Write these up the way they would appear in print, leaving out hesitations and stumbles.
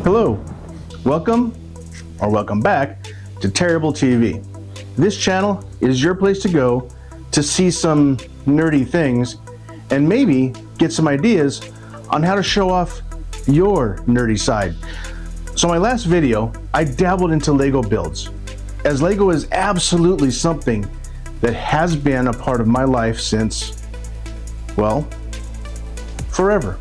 Hello, welcome back to Terry-Ble T.V. This channel is your place to go to see some nerdy things and maybe get some ideas on how to show off your nerdy side. So my last video, I dabbled into Lego builds, as Lego is absolutely something that has been a part of my life since, well, forever.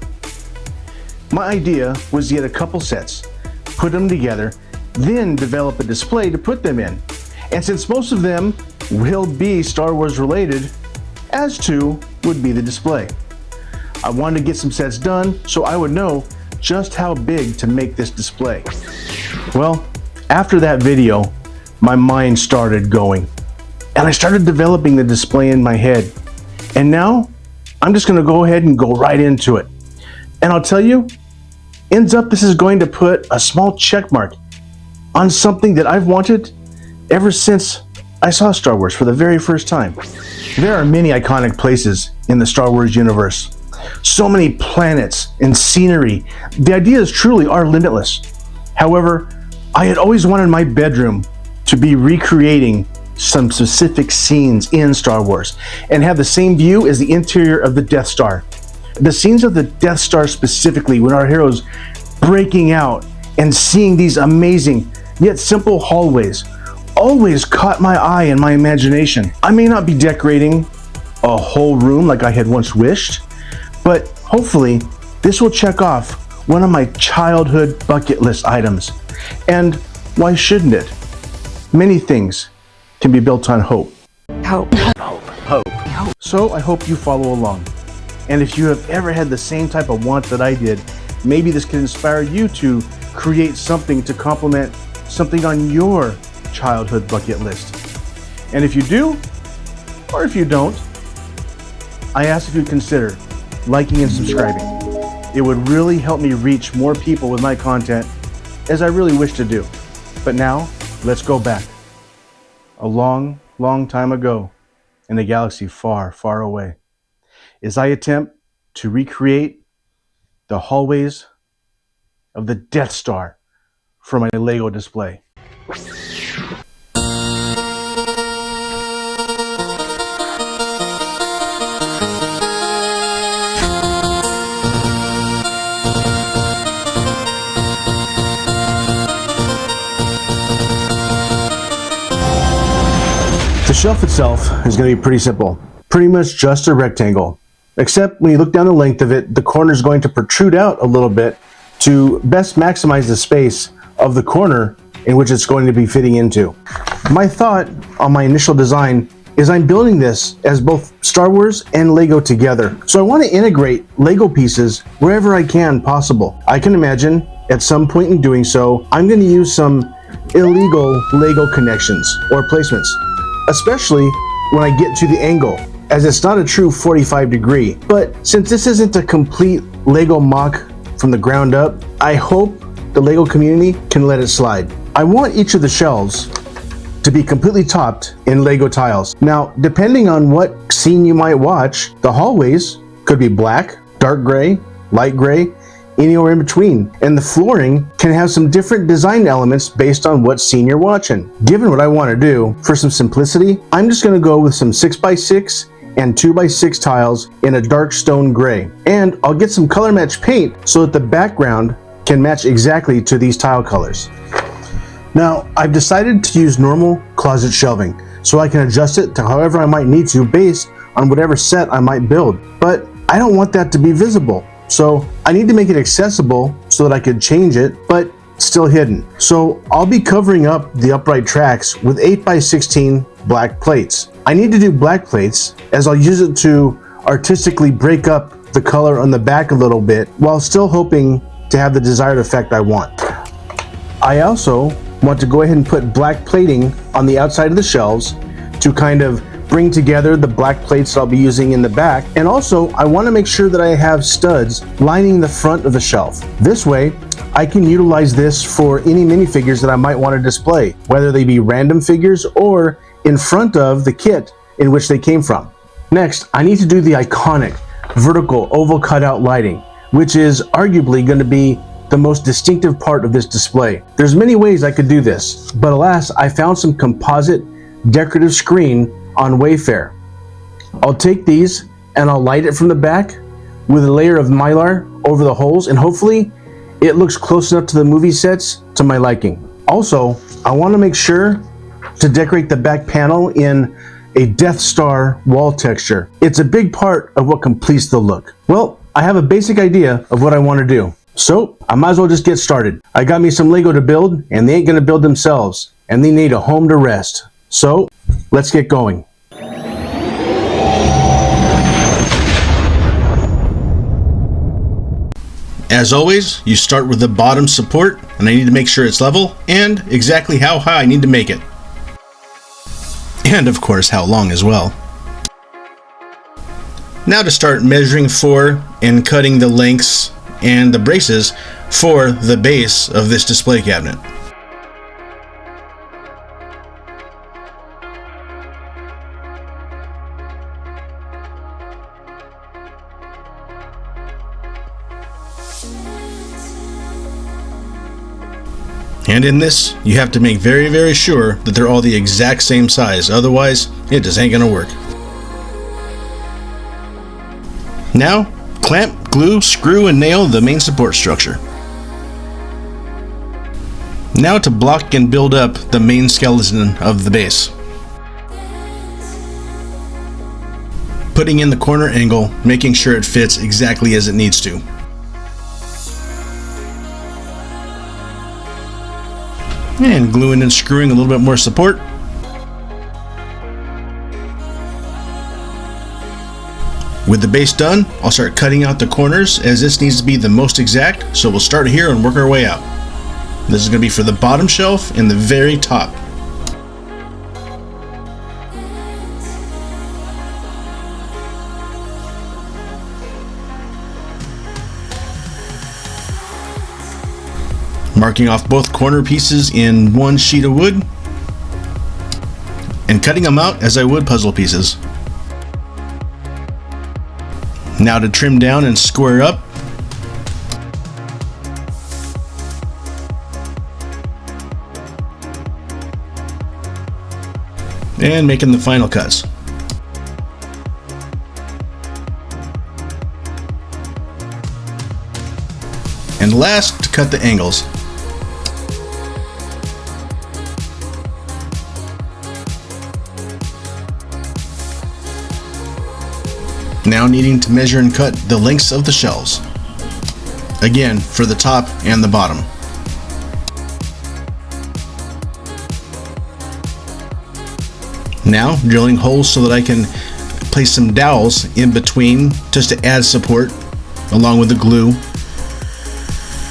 My idea was to get a couple sets, put them together, then develop a display to put them in. And since most of them will be Star Wars related, as too would be the display. I wanted to get some sets done so I would know just how big to make this display. Well, after that video, my mind started going, and I started developing the display in my head. And now, I'm just gonna go ahead and go right into it. And I'll tell you, ends up this is going to put a small check mark on something that I've wanted ever since I saw Star Wars for the very first time. There are many iconic places in the Star Wars universe. So many planets and scenery. The ideas truly are limitless. However, I had always wanted my bedroom to be recreating some specific scenes in Star Wars and have the same view as the interior of the Death Star. The scenes of the Death Star specifically, when our heroes breaking out and seeing these amazing yet simple hallways, always caught my eye and my imagination. I may not be decorating a whole room like I had once wished, but hopefully this will check off one of my childhood bucket list items. And why shouldn't it? Many things can be built on hope. Hope. So I hope you follow along. And if you have ever had the same type of want that I did, maybe this can inspire you to create something to complement something on your childhood bucket list. And if you do, or if you don't, I ask if you consider liking and subscribing. It would really help me reach more people with my content, as I really wish to do. But now, let's go back. A long, long time ago, in a galaxy far, far away, as I attempt to recreate the hallways of the Death Star for my Lego display. The shelf itself is going to be pretty simple. Pretty much just a rectangle. Except when you look down the length of it, the corner is going to protrude out a little bit to best maximize the space of the corner in which it's going to be fitting into. My thought on my initial design is I'm building this as both Star Wars and Lego together. So I want to integrate Lego pieces wherever I can possible. I can imagine at some point in doing so, I'm going to use some illegal Lego connections or placements, especially when I get to the angle, as it's not a true 45 degree. But since this isn't a complete Lego mock from the ground up, I hope the Lego community can let it slide. I want each of the shelves to be completely topped in Lego tiles. Now, depending on what scene you might watch, the hallways could be black, dark gray, light gray, anywhere in between. And the flooring can have some different design elements based on what scene you're watching. Given what I want to do, for some simplicity, I'm just going to go with some 6x6 and 2x6 tiles in a dark stone gray. And I'll get some color match paint so that the background can match exactly to these tile colors. Now, I've decided to use normal closet shelving so I can adjust it to however I might need to based on whatever set I might build. But I don't want that to be visible. So I need to make it accessible so that I could change it, but still hidden. So I'll be covering up the upright tracks with 8x16 black plates. I need to do black plates as I'll use it to artistically break up the color on the back a little bit while still hoping to have the desired effect I want. I also want to go ahead and put black plating on the outside of the shelves to kind of bring together the black plates that I'll be using in the back. And also I want to make sure that I have studs lining the front of the shelf. This way I can utilize this for any minifigures that I might want to display, whether they be random figures or in front of the kit in which they came from. Next, I need to do the iconic vertical oval cutout lighting, which is arguably going to be the most distinctive part of this display. There's many ways I could do this, but alas, I found some composite decorative screen on Wayfair. I'll take these and I'll light it from the back with a layer of mylar over the holes, and hopefully it looks close enough to the movie sets to my liking. Also, I want to make sure to decorate the back panel in a Death Star wall texture. It's a big part of what completes the look. Well, I have a basic idea of what I want to do, so I might as well just get started. I got me some Lego to build, and they ain't gonna build themselves, and they need a home to rest. So, let's get going. As always, you start with the bottom support, and I need to make sure it's level and exactly how high I need to make it. And of course, how long as well. Now to start measuring for and cutting the lengths and the braces for the base of this display cabinet. And in this, you have to make very sure that they're all the exact same size, otherwise it just ain't gonna work. Now, clamp, glue, screw, and nail the main support structure. Now to block and build up the main skeleton of the base. Putting in the corner angle, making sure it fits exactly as it needs to. And gluing and screwing a little bit more support. With the base done, I'll start cutting out the corners, as this needs to be the most exact, so we'll start here and work our way out. This is going to be for the bottom shelf and the very top. Marking off both corner pieces in one sheet of wood and cutting them out as I would puzzle pieces. Now to trim down and square up. And making the final cuts. And last, to cut the angles. Now needing to measure and cut the lengths of the shelves. Again, for the top and the bottom. Now drilling holes so that I can place some dowels in between just to add support along with the glue.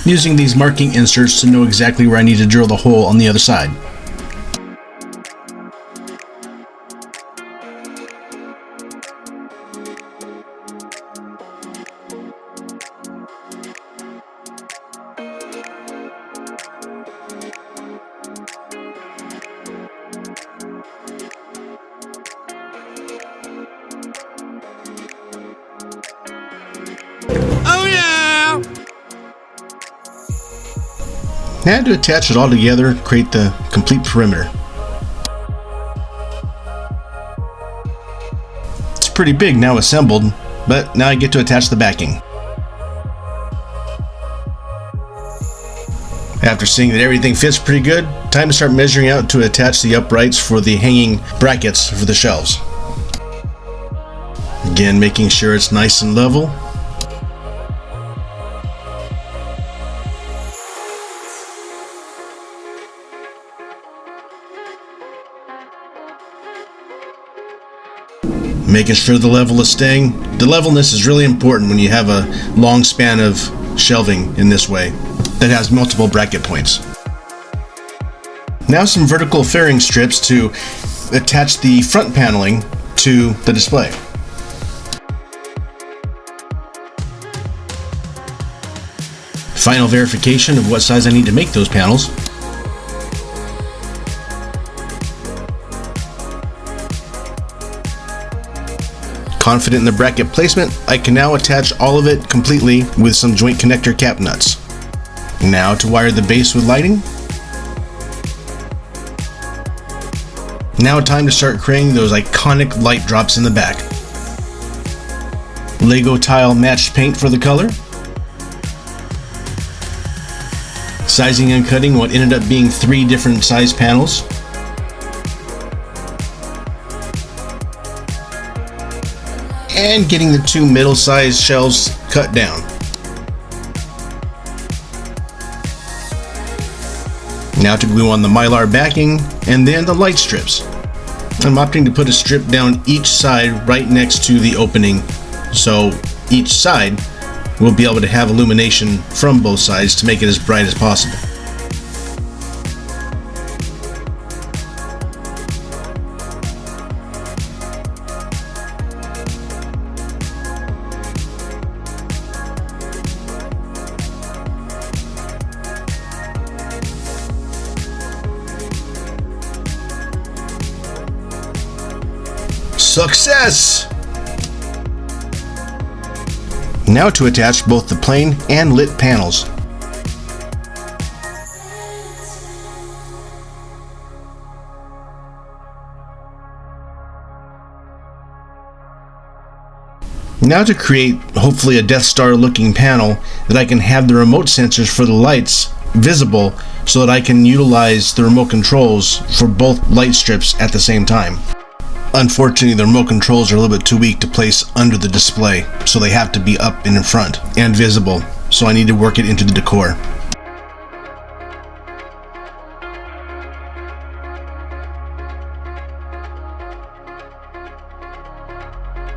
Using these marking inserts to know exactly where I need to drill the hole on the other side. Now to attach it all together, create the complete perimeter. It's pretty big now assembled, but now I get to attach the backing. After seeing that everything fits pretty good, time to start measuring out to attach the uprights for the hanging brackets for the shelves. Again, making sure it's nice and level. Making sure the level is staying. The levelness is really important when you have a long span of shelving in this way that has multiple bracket points. Now some vertical fairing strips to attach the front paneling to the display. Final verification of what size I need to make those panels. Confident in the bracket placement, I can now attach all of it completely with some joint connector cap nuts. Now to wire the base with lighting. Now time to start creating those iconic light drops in the back. Lego tile matched paint for the color. Sizing and cutting what ended up being 3 different size panels. And getting the 2 middle-sized shelves cut down. Now to glue on the Mylar backing and then the light strips. I'm opting to put a strip down each side right next to the opening, so each side will be able to have illumination from both sides to make it as bright as possible. Success! Now to attach both the plain and lit panels. Now to create hopefully a Death Star looking panel that I can have the remote sensors for the lights visible so that I can utilize the remote controls for both light strips at the same time. Unfortunately, the remote controls are a little bit too weak to place under the display, so they have to be up and in front and visible, so I need to work it into the decor.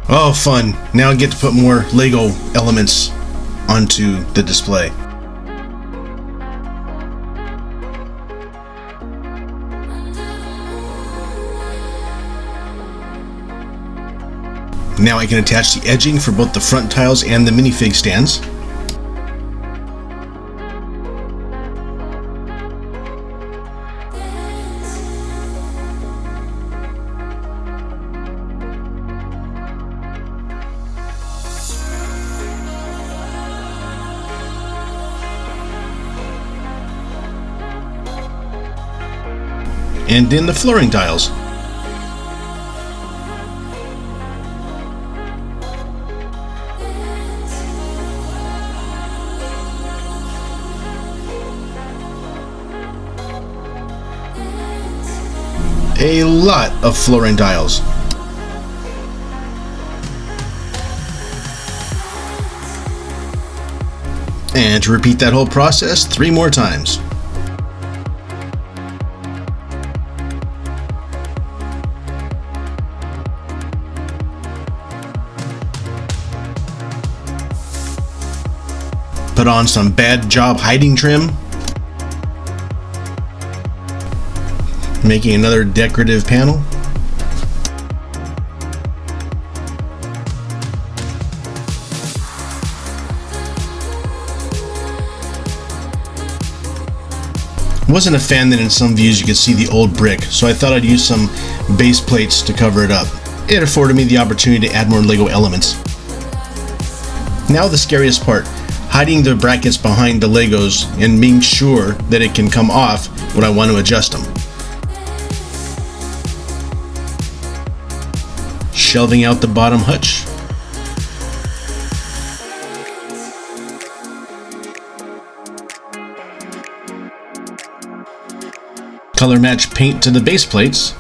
Oh, fun. Now I get to put more Lego elements onto the display. Now I can attach the edging for both the front tiles and the minifig stands. And then the flooring tiles. A lot of flooring tiles. And to repeat that whole process 3 more times. Put on some bad job hiding trim. Making another decorative panel. Wasn't a fan that in some views you could see the old brick, so I thought I'd use some base plates to cover it up. It afforded me the opportunity to add more Lego elements. Now the scariest part, hiding the brackets behind the Legos and being sure that it can come off when I want to adjust them. Shelving out the bottom hutch. Color match paint to the base plates.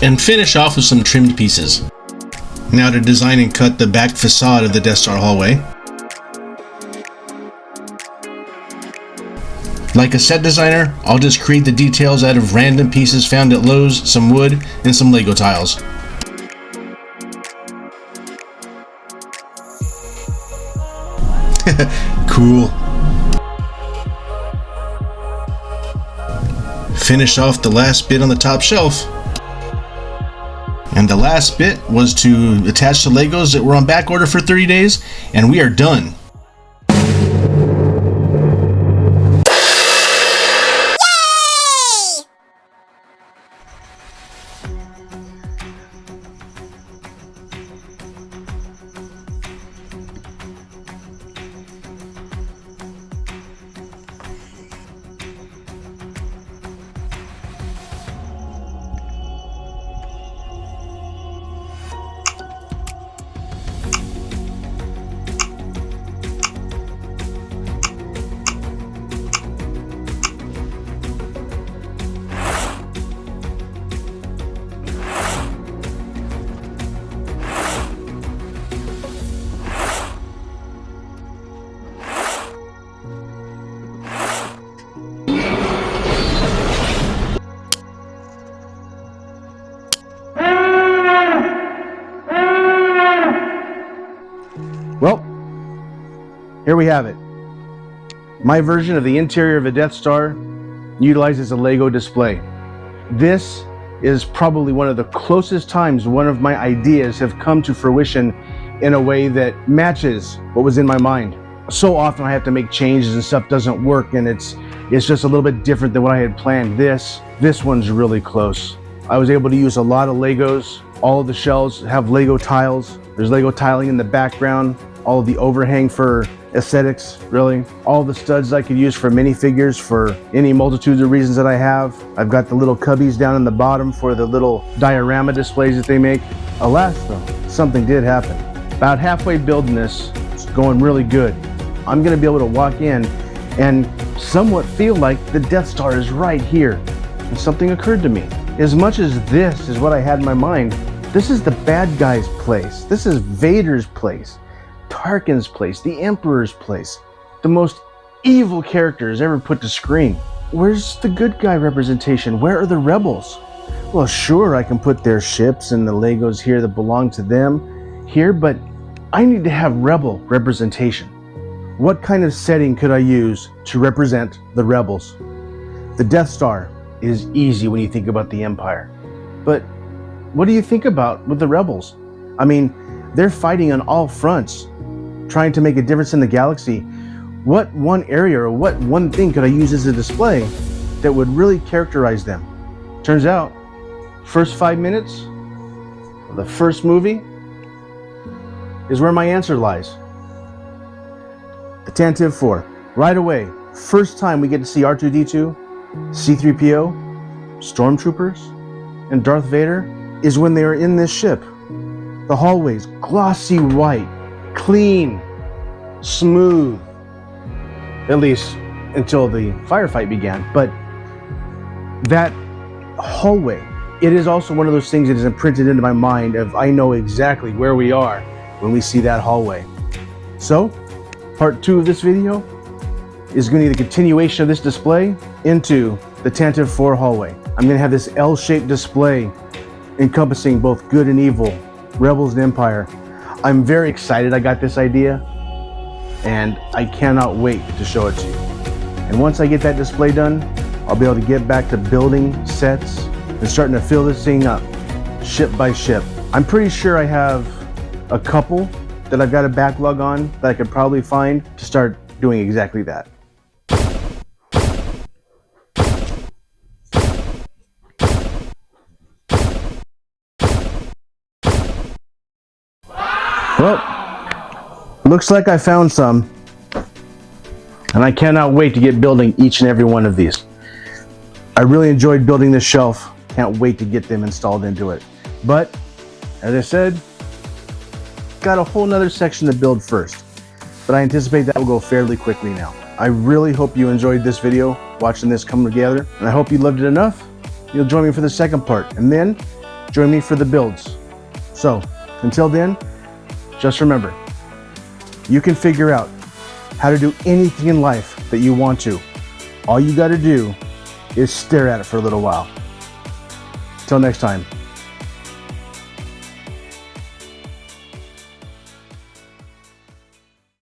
And finish off with some trimmed pieces. Now to design and cut the back facade of the Death Star hallway. Like a set designer, I'll just create the details out of random pieces found at Lowe's, some wood, and some Lego tiles. Cool. Finish off the last bit on the top shelf. And the last bit was to attach the Legos that were on back order for 30 days, and we are done. Well, here we have it. My version of the interior of a Death Star utilizes a Lego display. This is probably one of the closest times one of my ideas have come to fruition in a way that matches what was in my mind. So often I have to make changes and stuff doesn't work, and it's just a little bit different than what I had planned. This one's really close. I was able to use a lot of Legos. All of the shelves have Lego tiles. There's Lego tiling in the background. All of the overhang for aesthetics, really. All the studs I could use for minifigures for any multitudes of reasons that I have. I've got the little cubbies down in the bottom for the little diorama displays that they make. Alas though, something did happen. About halfway building this, it's going really good. I'm gonna be able to walk in and somewhat feel like the Death Star is right here. And something occurred to me. As much as this is what I had in my mind, this is the bad guy's place. This is Vader's place, Tarkin's place, the Emperor's place, the most evil characters ever put to screen. Where's the good guy representation? Where are the rebels? Well, sure, I can put their ships and the Legos here that belong to them here, but I need to have rebel representation. What kind of setting could I use to represent the rebels? The Death Star is easy when you think about the Empire. But what do you think about with the rebels? I mean, they're fighting on all fronts, trying to make a difference in the galaxy. What one area or what one thing could I use as a display that would really characterize them? Turns out, first 5 minutes of the first movie is where my answer lies. The Tantive 4. Right away, first time we get to see R2-D2, C-3PO, Stormtroopers, and Darth Vader is when they are in this ship. The hallways, glossy white, clean, smooth, at least until the firefight began. But that hallway, it is also one of those things that is imprinted into my mind of I know exactly where we are when we see that hallway. So, part 2 of this video is going to be the continuation of this display into the Tantive 4 hallway. I'm going to have this L-shaped display encompassing both good and evil, rebels and empire. I'm very excited I got this idea, and I cannot wait to show it to you. And once I get that display done, I'll be able to get back to building sets and starting to fill this thing up, ship by ship. I'm pretty sure I have a couple that I've got a backlog on that I could probably find to start doing exactly that. Well, looks like I found some, and I cannot wait to get building each and every one of these. I really enjoyed building this shelf. Can't wait to get them installed into it. But, as I said, got a whole nother section to build first, but I anticipate that will go fairly quickly now. I really hope you enjoyed this video, watching this come together, and I hope you loved it enough. You'll join me for the second part, and then join me for the builds. So, until then, just remember, you can figure out how to do anything in life that you want to. All you got to do is stare at it for a little while. Till next time.